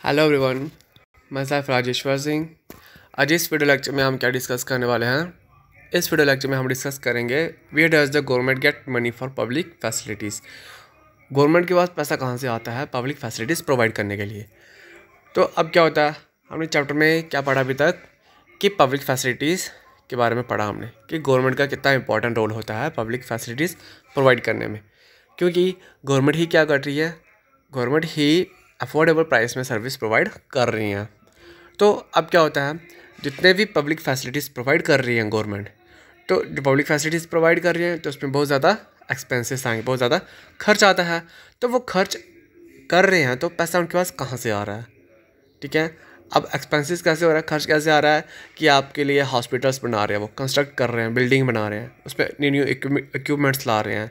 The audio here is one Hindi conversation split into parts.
हेलो एवरीवन, मैं सैफ राजेश्वर सिंह। आज इस वीडियो लेक्चर में हम क्या डिस्कस करने वाले हैं। इस वीडियो लेक्चर में हम डिस्कस करेंगे where does the government get money for public facilities. Government के पास पैसा कहाँ से आता है पब्लिक फैसिलिटीज़ प्रोवाइड करने के लिए। तो अब क्या होता है, हमने चैप्टर में क्या पढ़ा अभी तक कि पब्लिक फैसिलिटीज़ के बारे में पढ़ा हमने कि गवर्नमेंट का कितना इंपॉर्टेंट रोल होता है पब्लिक फैसिलिटीज़ प्रोवाइड करने में, क्योंकि गवर्नमेंट ही क्या कर रही है, गवर्नमेंट ही अफोर्डेबल प्राइस में सर्विस प्रोवाइड कर रही हैं। तो अब क्या होता है, जितने भी पब्लिक फैसिलिटीज़ प्रोवाइड कर रही हैं गवर्नमेंट, तो जो पब्लिक फैसिलिटीज़ प्रोवाइड कर रही हैं तो उसमें बहुत ज़्यादा एक्सपेंसेस आएंगे, बहुत ज़्यादा खर्च आता है। तो वो खर्च कर रहे हैं तो पैसा उनके पास कहाँ से आ रहा है, ठीक है। अब एक्सपेंसेस कैसे हो रहा है, खर्च कैसे आ रहा है कि आपके लिए हॉस्पिटल्स बना रहे हैं, वो कंस्ट्रक्ट कर रहे हैं, बिल्डिंग बना रहे हैं, उसमें न्यू न्यू इक्विपमेंट्स ला रहे हैं,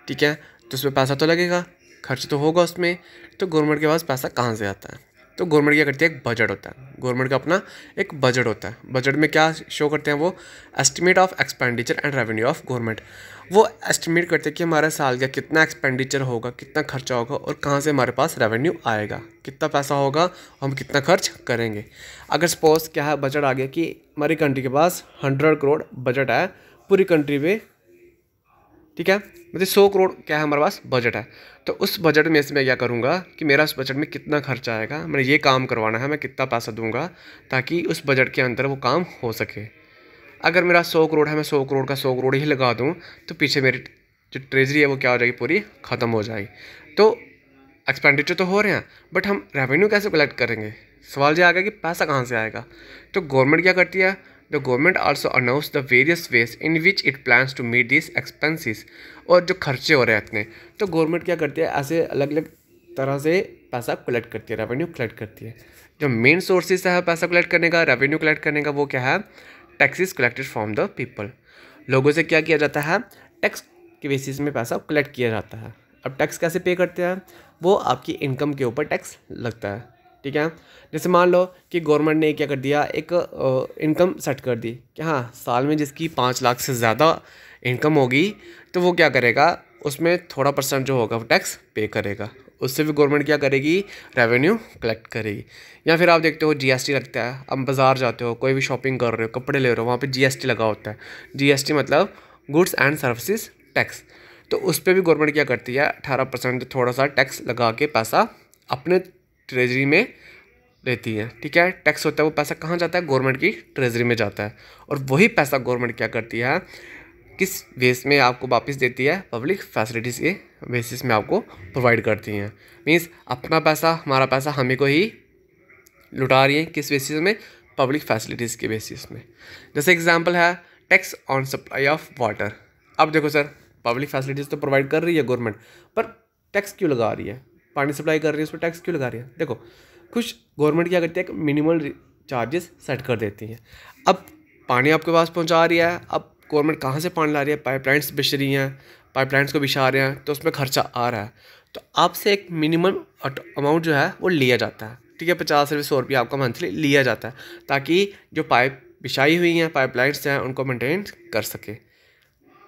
ठीक है। तो उसमें पैसा तो लगेगा, खर्च तो होगा उसमें। तो गवर्नमेंट के पास पैसा कहाँ से आता है, तो गवर्नमेंट क्या करती है, एक बजट होता है, गवर्नमेंट का अपना एक बजट होता है। बजट में क्या शो करते हैं, वो estimate of expenditure and revenue of government. वो एस्टिमेट करते हैं कि हमारे साल का कितना एक्सपेंडिचर होगा, कितना खर्चा होगा और कहाँ से हमारे पास रेवेन्यू आएगा, कितना पैसा होगा, हम कितना खर्च करेंगे। अगर सपोज क्या है, बजट आ गया कि हमारी कंट्री के पास 100 करोड़ बजट है पूरी कंट्री में, ठीक है, मतलब 100 करोड़ क्या है हमारे पास बजट है। तो उस बजट में से मैं क्या करूँगा कि मेरा उस बजट में कितना खर्चा आएगा, मैंने ये काम करवाना है, मैं कितना पैसा दूंगा ताकि उस बजट के अंदर वो काम हो सके। अगर मेरा 100 करोड़ है, मैं 100 करोड़ का 100 करोड़ ही लगा दूँ तो पीछे मेरी जो ट्रेजरी है वो क्या हो जाएगी, पूरी ख़त्म हो जाएगी। तो एक्सपेंडिचर तो हो रहे हैं बट हम रेवेन्यू कैसे कलेक्ट करेंगे, सवाल ये आ गया कि पैसा कहाँ से आएगा। तो गवर्नमेंट क्या करती है, the government also announce the various ways in which it plans to meet this expenses. और जो खर्चे हो रहे हैं इतने, तो गवर्नमेंट क्या करती है, ऐसे अलग अलग तरह से पैसा कलेक्ट करती है, रेवेन्यू कलेक्ट करती है। जो मेन सोर्सेज है पैसा कलेक्ट करने का, रेवेन्यू कलेक्ट करने का, वो क्या है, taxes collected from the people. लोगों से क्या किया जाता है, टैक्स के बेसिस में पैसा कलेक्ट किया जाता है। अब टैक्स कैसे पे करते हैं, वो आपकी इनकम के ऊपर टैक्स लगता है, ठीक है। जैसे मान लो कि गवर्नमेंट ने क्या कर दिया, एक इनकम सेट कर दी कि हाँ साल में जिसकी 5 लाख से ज़्यादा इनकम होगी तो वो क्या करेगा, उसमें थोड़ा % जो होगा वो टैक्स पे करेगा। उससे भी गवर्नमेंट क्या करेगी, रेवेन्यू कलेक्ट करेगी। या फिर आप देखते हो जीएसटी लगता है, आप बाज़ार जाते हो, कोई भी शॉपिंग कर रहे हो, कपड़े ले रहे हो, वहाँ पे जीएसटी लगा होता है। जीएसटी मतलब गुड्स एंड सर्विसेज टैक्स। तो उस पर भी गवर्नमेंट क्या करती है, 18% थोड़ा सा टैक्स लगा के पैसा अपने ट्रेजरी में लेती है, ठीक है। टैक्स होता है, वो पैसा कहाँ जाता है, गवर्नमेंट की ट्रेजरी में जाता है। और वही पैसा गवर्नमेंट क्या करती है, किस बेस में आपको वापस देती है, पब्लिक फैसिलिटीज़ के बेसिस में आपको प्रोवाइड करती हैं। मीन्स अपना पैसा, हमारा पैसा हमें को ही लुटा रही है, किस बेसिस में, पब्लिक फैसिलिटीज़ के बेसिस में। जैसे एग्जांपल है tax on supply of water. अब देखो सर, पब्लिक फैसिलिटीज़ तो प्रोवाइड कर रही है गवर्नमेंट, पर टैक्स क्यों लगा रही है, पानी सप्लाई कर रही है उस पर टैक्स क्यों लगा रही है। देखो कुछ गवर्नमेंट क्या करती है, मिनिमल चार्जेस सेट कर देती हैं। अब पानी आपके पास पहुंचा रही है, अब गवर्नमेंट कहाँ से पानी ला रही है, पाइपलाइंस बिछ रही हैं, पाइपलाइंस को बिछा रहे हैं, तो उसमें खर्चा आ रहा है। तो आपसे एक मिनिमम अमाउंट जो है वो लिया जाता है, ठीक है, 50 से 100 रुपये आपका मंथली लिया जाता है, ताकि जो पाइप बिछाई हुई हैं, पाइपलाइंस हैं, उनको मेंटेन कर सके,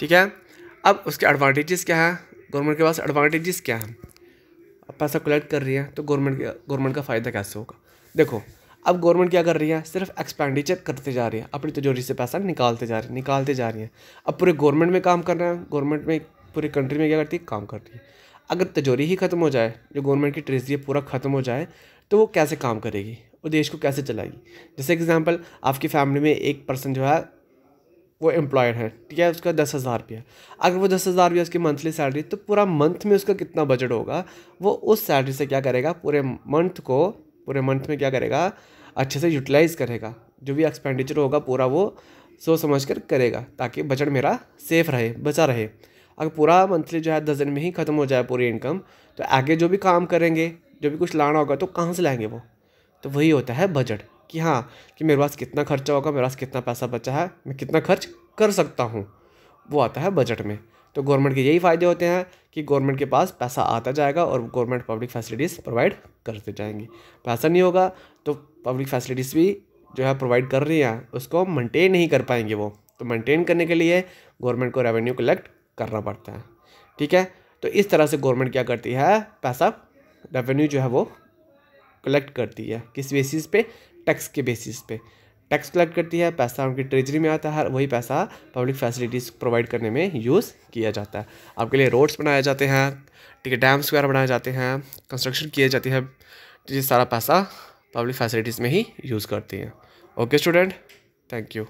ठीक है। अब उसके एडवांटेजेस क्या है, गवर्नमेंट के पास एडवांटेजेस क्या है, अब पैसा कलेक्ट कर रही है तो गवर्नमेंट का फ़ायदा कैसे होगा। देखो अब गवर्नमेंट क्या कर रही है, सिर्फ एक्सपेंडिचर करते जा रही है, अपनी तिजोरी से पैसा निकालते जा रही है। अब पूरे गवर्नमेंट में काम कर रहे हैं, गवर्नमेंट में पूरी कंट्री में क्या करती है, काम कर रही है। अगर तिजोरी ही ख़त्म हो जाए, जो गवर्नमेंट की ट्रेजरी पूरा ख़त्म हो जाए, तो वो कैसे काम करेगी, वो देश को कैसे चलाएगी। जैसे एग्जाम्पल, आपकी फैमिली में एक पर्सन जो है वो एम्प्लॉयड है, ठीक है, उसका 10,000 रुपया। अगर वो 10,000 रुपया उसकी मंथली सैलरी, तो पूरा मंथ में उसका कितना बजट होगा, वो उस सैलरी से क्या करेगा, पूरे मंथ में क्या करेगा, अच्छे से यूटिलाइज़ करेगा। जो भी एक्सपेंडिचर होगा पूरा वो सोच समझ कर करेगा, ताकि बजट मेरा सेफ रहे, बचा रहे। अगर पूरा मंथली जो है 10 दिन में ही ख़त्म हो जाए पूरी इनकम, तो आगे जो भी काम करेंगे, जो भी कुछ लाना होगा, तो कहाँ से लाएंगे वो। तो वही होता है बजट, कि हाँ कि मेरे पास कितना खर्चा होगा, मेरे पास कितना पैसा बचा है, मैं कितना खर्च कर सकता हूँ, वो आता है बजट में। तो गवर्नमेंट के यही फ़ायदे होते हैं कि गवर्नमेंट के पास पैसा आता जाएगा और गवर्नमेंट पब्लिक फैसिलिटीज़ प्रोवाइड करते जाएंगी। पैसा नहीं होगा तो पब्लिक फैसिलिटीज़ भी जो है प्रोवाइड कर रही हैं, उसको मेंटेन नहीं कर पाएंगे वो। तो मेंटेन करने के लिए गवर्नमेंट को रेवेन्यू कलेक्ट करना पड़ता है, ठीक है। तो इस तरह से गवर्नमेंट क्या करती है, पैसा रेवेन्यू जो है वो कलेक्ट करती है। किस बेसिस पे? टैक्स के बेसिस पे टैक्स कलेक्ट करती है, पैसा उनकी ट्रेजरी में आता है, वही पैसा पब्लिक फैसिलिटीज़ प्रोवाइड करने में यूज़ किया जाता है। आपके लिए रोड्स बनाए जाते हैं, ठीक है, डैम्स वगैरह बनाए जाते हैं, कंस्ट्रक्शन किए जाती है, तो ये सारा पैसा पब्लिक फैसिलिटीज़ में ही यूज़ करती हैं। Okay student, thank you.